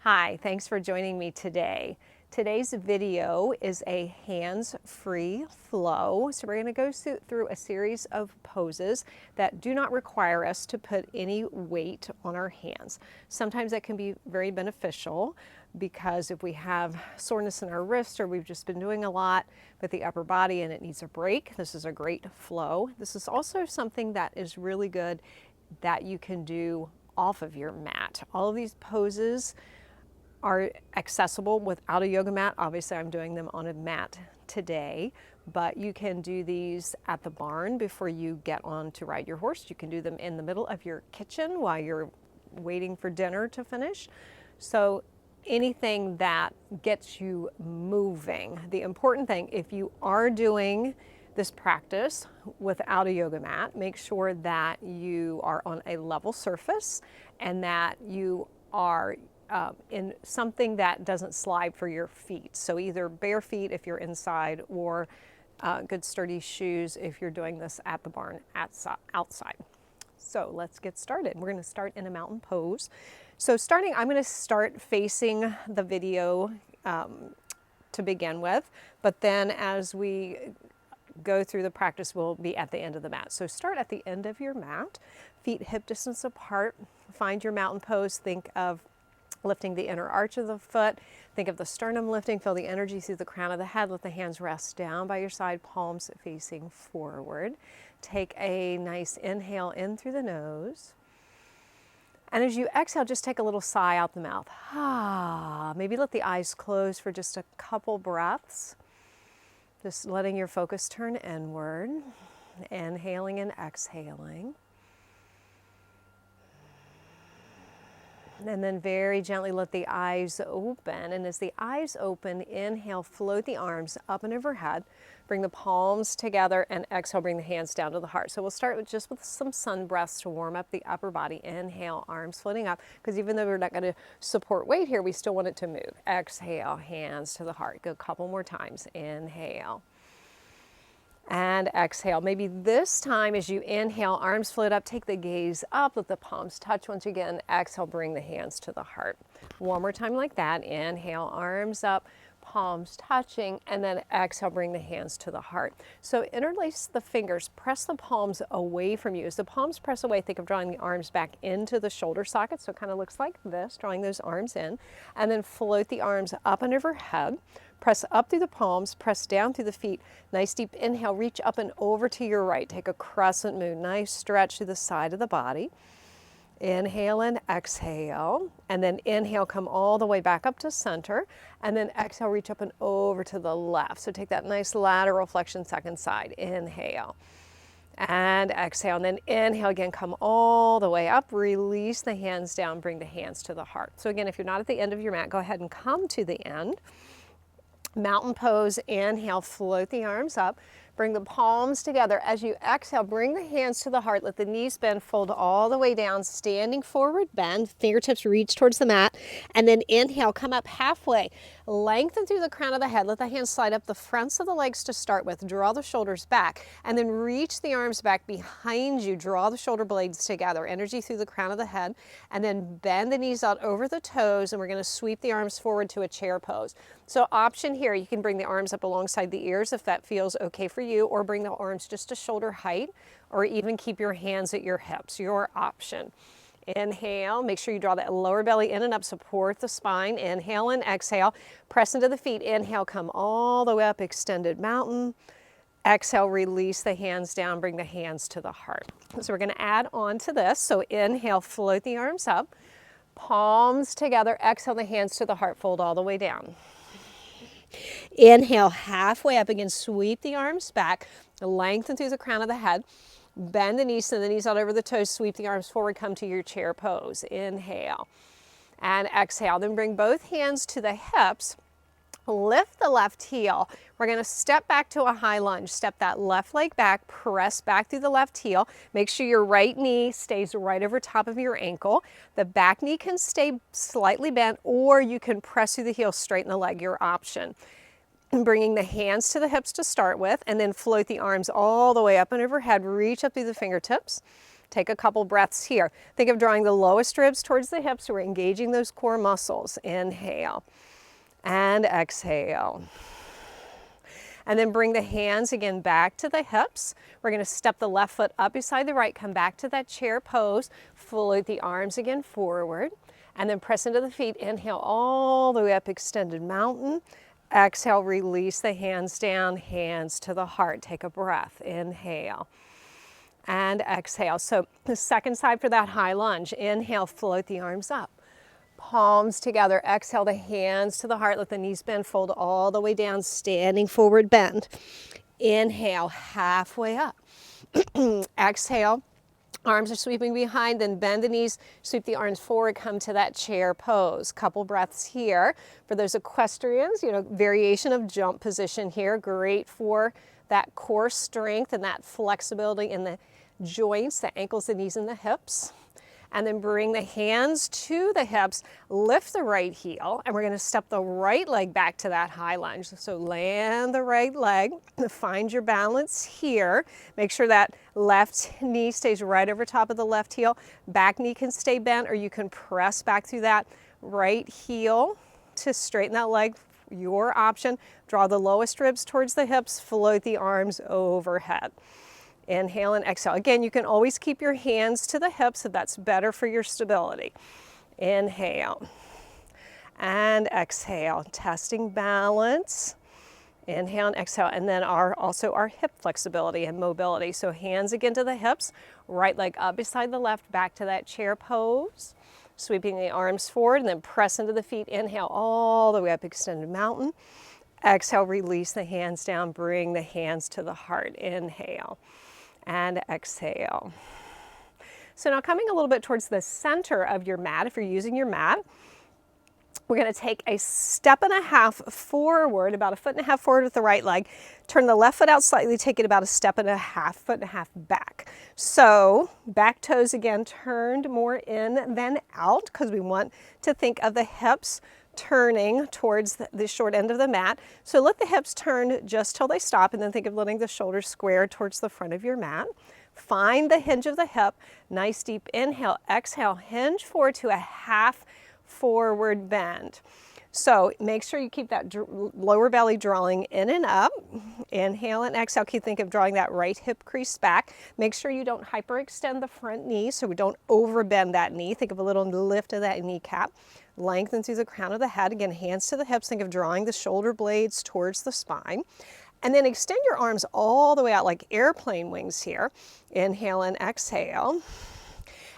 Hi, thanks for joining me today. Today's video is a hands-free flow. So we're going to go through a series of poses that do not require us to put any weight on our hands. Sometimes that can be very beneficial because if we have soreness in our wrists or we've just been doing a lot with the upper body and it needs a break, this is a great flow. This is also something that is really good that you can do off of your mat. All of these poses are accessible without a yoga mat. Obviously, I'm doing them on a mat today, but you can do these at the barn before you get on to ride your horse. You can do them in the middle of your kitchen while you're waiting for dinner to finish. So anything that gets you moving. The important thing, if you are doing this practice without a yoga mat, make sure that you are on a level surface and that you are in something that doesn't slide for your feet. So either bare feet if you're inside or good sturdy shoes if you're doing this at the barn outside. So let's get started. We're going to start in a mountain pose. So I'm going to start facing the video to begin with, but then as we go through the practice, we'll be at the end of the mat. So start at the end of your mat, feet hip distance apart. Find your mountain pose. Think of lifting the inner arch of the foot. Think of the sternum lifting. Feel the energy through the crown of the head. Let the hands rest down by your side, palms facing forward. Take a nice inhale in through the nose. And as you exhale, just take a little sigh out the mouth. Maybe let the eyes close for just a couple breaths. Just letting your focus turn inward. Inhaling and exhaling. And then very gently let the eyes open. And as the eyes open, inhale, float the arms up and overhead. Bring the palms together and exhale, bring the hands down to the heart. So we'll start with some sun breaths to warm up the upper body. Inhale, arms floating up, because even though we're not going to support weight here, we still want it to move. Exhale, hands to the heart. Go a couple more times. Inhale. And exhale. Maybe this time as you inhale, arms float up, take the gaze up, let the palms touch once again. Exhale, bring the hands to the heart. One more time like that. Inhale, arms up, palms touching, and then exhale, bring the hands to the heart. So interlace the fingers, press the palms away from you. As the palms press away, think of drawing the arms back into the shoulder socket. So it kind of looks like this, drawing those arms in, and then float the arms up and overhead. Press up through the palms, press down through the feet. Nice deep inhale, reach up and over to your right. Take a crescent moon, nice stretch to the side of the body. Inhale and exhale, and then inhale, come all the way back up to center, and then exhale, reach up and over to the left. So take that nice lateral flexion second side. Inhale and exhale, and then inhale again, come all the way up, release the hands down, bring the hands to the heart. So again, if you're not at the end of your mat, go ahead and come to the end. Mountain pose, inhale, float the arms up, bring the palms together. As you exhale, bring the hands to the heart, let the knees bend, fold all the way down, standing forward, bend, fingertips reach towards the mat, and then inhale, come up halfway, lengthen through the crown of the head, let the hands slide up the fronts of the legs to start with, draw the shoulders back, and then reach the arms back behind you, draw the shoulder blades together, energy through the crown of the head, and then bend the knees out over the toes, and we're going to sweep the arms forward to a chair pose. So option here, you can bring the arms up alongside the ears if that feels okay for you, or bring the arms just to shoulder height, or even keep your hands at your hips, your option. Inhale, make sure you draw that lower belly in and up, support the spine. Inhale and exhale, press into the feet. Inhale, come all the way up, extended mountain. Exhale, release the hands down, bring the hands to the heart. So we're going to add on to this. So inhale, float the arms up, palms together. Exhale, the hands to the heart, fold all the way down. Inhale, halfway up again, sweep the arms back, lengthen through the crown of the head, bend the knees, send the knees out over the toes, sweep the arms forward, come to your chair pose. Inhale and exhale. Then bring both hands to the hips, lift the left heel. We're going to step back to a high lunge. Step that left leg back, press back through the left heel. Make sure your right knee stays right over top of your ankle. The back knee can stay slightly bent, or you can press through the heel, straighten the leg, your option. Bringing the hands to the hips to start with, and then float the arms all the way up and overhead. Reach up through the fingertips. Take a couple breaths here. Think of drawing the lowest ribs towards the hips. So we're engaging those core muscles. Inhale and exhale. And then bring the hands again back to the hips. We're going to step the left foot up beside the right, come back to that chair pose, float the arms again forward, and then press into the feet. Inhale all the way up, extended mountain. Exhale, release the hands down, hands to the heart. Take a breath. Inhale and exhale. So the second side for that high lunge. Inhale, float the arms up. Palms together. Exhale, the hands to the heart. Let the knees bend, fold all the way down, standing forward bend. Inhale, halfway up. Exhale, arms are sweeping behind, then bend the knees, sweep the arms forward, come to that chair pose. Couple breaths here. For those equestrians, variation of jump position here. Great for that core strength and that flexibility in the joints, the ankles, the knees, and the hips. And then bring the hands to the hips, lift the right heel, and we're going to step the right leg back to that high lunge. So land the right leg, find your balance here. Make sure that left knee stays right over top of the left heel. Back knee can stay bent, or you can press back through that right heel to straighten that leg. Your option. Draw the lowest ribs towards the hips, float the arms overhead. Inhale and exhale. Again, you can always keep your hands to the hips if that's better for your stability. Inhale and exhale, testing balance. Inhale and exhale, and then also our hip flexibility and mobility. So hands again to the hips, right leg up beside the left, back to that chair pose. Sweeping the arms forward and then press into the feet. Inhale all the way up, extended mountain. Exhale, release the hands down, bring the hands to the heart. Inhale and exhale. So now coming a little bit towards the center of your mat, if you're using your mat, we're going to take a step and a half forward, about a foot and a half forward with the right leg. Turn the left foot out slightly, take it about a step and a half, foot and a half back. So back toes again turned more in than out, because we want to think of the hips turning towards the short end of the mat. So let the hips turn just till they stop, and then think of letting the shoulders square towards the front of your mat. Find the hinge of the hip. Nice deep inhale, exhale, hinge forward to a half forward bend. So make sure you keep that lower belly drawing in and up. Inhale and exhale. Think of drawing that right hip crease back. Make sure you don't hyperextend the front knee so we don't overbend that knee. Think of a little lift of that kneecap. Lengthen through the crown of the head. Again, hands to the hips. Think of drawing the shoulder blades towards the spine. And then extend your arms all the way out like airplane wings here. Inhale and exhale.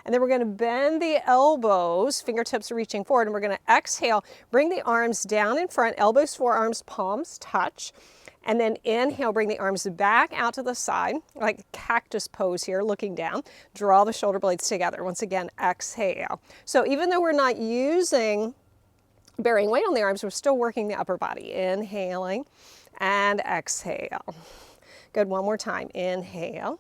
And then we're going to bend the elbows, fingertips reaching forward, and we're going to exhale, bring the arms down in front, elbows, forearms, palms touch. And then inhale, bring the arms back out to the side, like cactus pose here, looking down. Draw the shoulder blades together. Once again, exhale. So even though we're not bearing weight on the arms, we're still working the upper body. Inhaling and exhale. Good, one more time. Inhale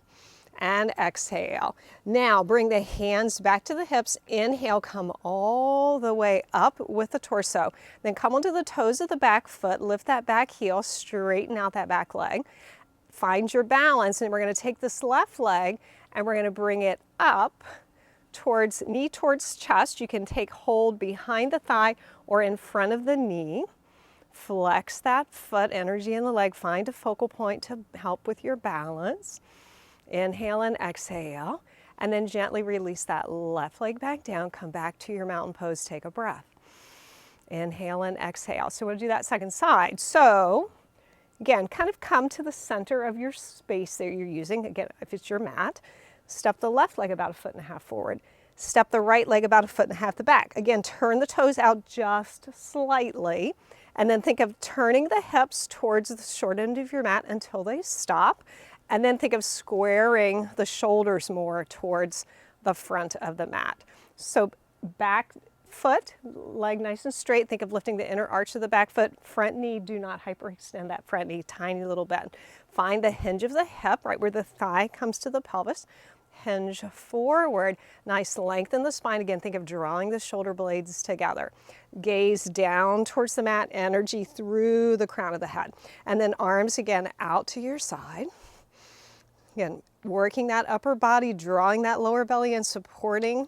and exhale. Now bring the hands back to the hips. Inhale, come all the way up with the torso. Then come onto the toes of the back foot, lift that back heel, straighten out that back leg. Find your balance, and we're going to take this left leg and we're going to bring it up towards knee towards chest. You can take hold behind the thigh or in front of the knee. Flex that foot, energy in the leg. Find a focal point to help with your balance. Inhale and exhale, and then gently release that left leg back down. Come back to your mountain pose. Take a breath. Inhale and exhale. So we'll do that second side. So again, kind of come to the center of your space that you're using. Again, if it's your mat, step the left leg about a foot and a half forward. Step the right leg about a foot and a half the back. Again, turn the toes out just slightly, and then think of turning the hips towards the short end of your mat until they stop. And then think of squaring the shoulders more towards the front of the mat. So back foot, leg nice and straight. Think of lifting the inner arch of the back foot. Front knee, do not hyperextend that front knee, tiny little bend. Find the hinge of the hip, right where the thigh comes to the pelvis. Hinge forward, nice length in the spine. Again, think of drawing the shoulder blades together. Gaze down towards the mat, energy through the crown of the head. And then arms again out to your side. Again, working that upper body, drawing that lower belly and supporting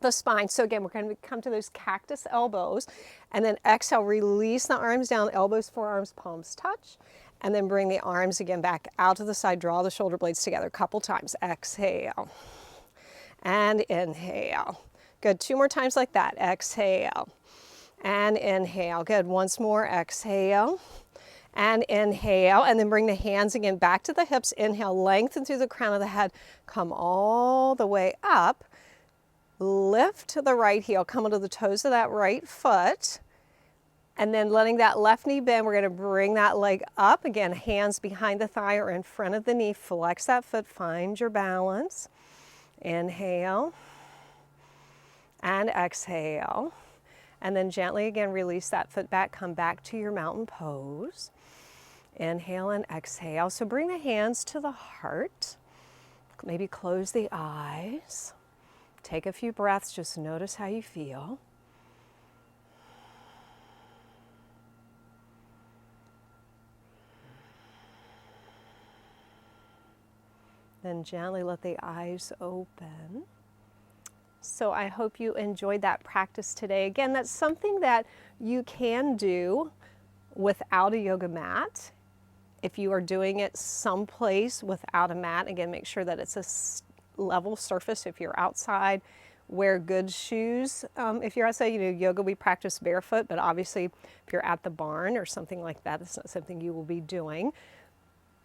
the spine. So again, we're going to come to those cactus elbows, and then exhale, release the arms down, elbows, forearms, palms touch, and then bring the arms again back out to the side, draw the shoulder blades together a couple times. Exhale and inhale. Good, 2 more times like that. Exhale and inhale. Good, once more. Exhale and inhale, and then bring the hands again back to the hips. Inhale, lengthen through the crown of the head, come all the way up. Lift the right heel, come onto the toes of that right foot, and then letting that left knee bend, we're going to bring that leg up. Again, hands behind the thigh or in front of the knee. Flex that foot, find your balance. Inhale and exhale. And then gently again, release that foot back, come back to your mountain pose. Inhale and exhale. So bring the hands to the heart. Maybe close the eyes. Take a few breaths, just notice how you feel. Then gently let the eyes open. So I hope you enjoyed that practice today. Again, that's something that you can do without a yoga mat. If you are doing it someplace without a mat, again, make sure that it's a level surface. If you're outside, wear good shoes. If you're outside, yoga, we practice barefoot, but obviously if you're at the barn or something like that, it's not something you will be doing.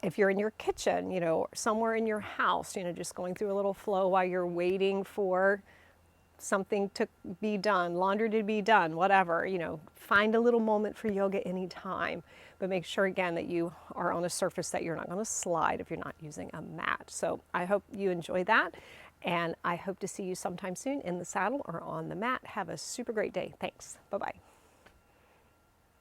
If you're in your kitchen, or somewhere in your house, just going through a little flow while you're waiting for something to be done, laundry to be done, whatever, find a little moment for yoga anytime, but make sure again that you are on a surface that you're not going to slide if you're not using a mat. So I hope you enjoy that, and I hope to see you sometime soon in the saddle or on the mat. Have a super great day. Thanks. Bye-bye.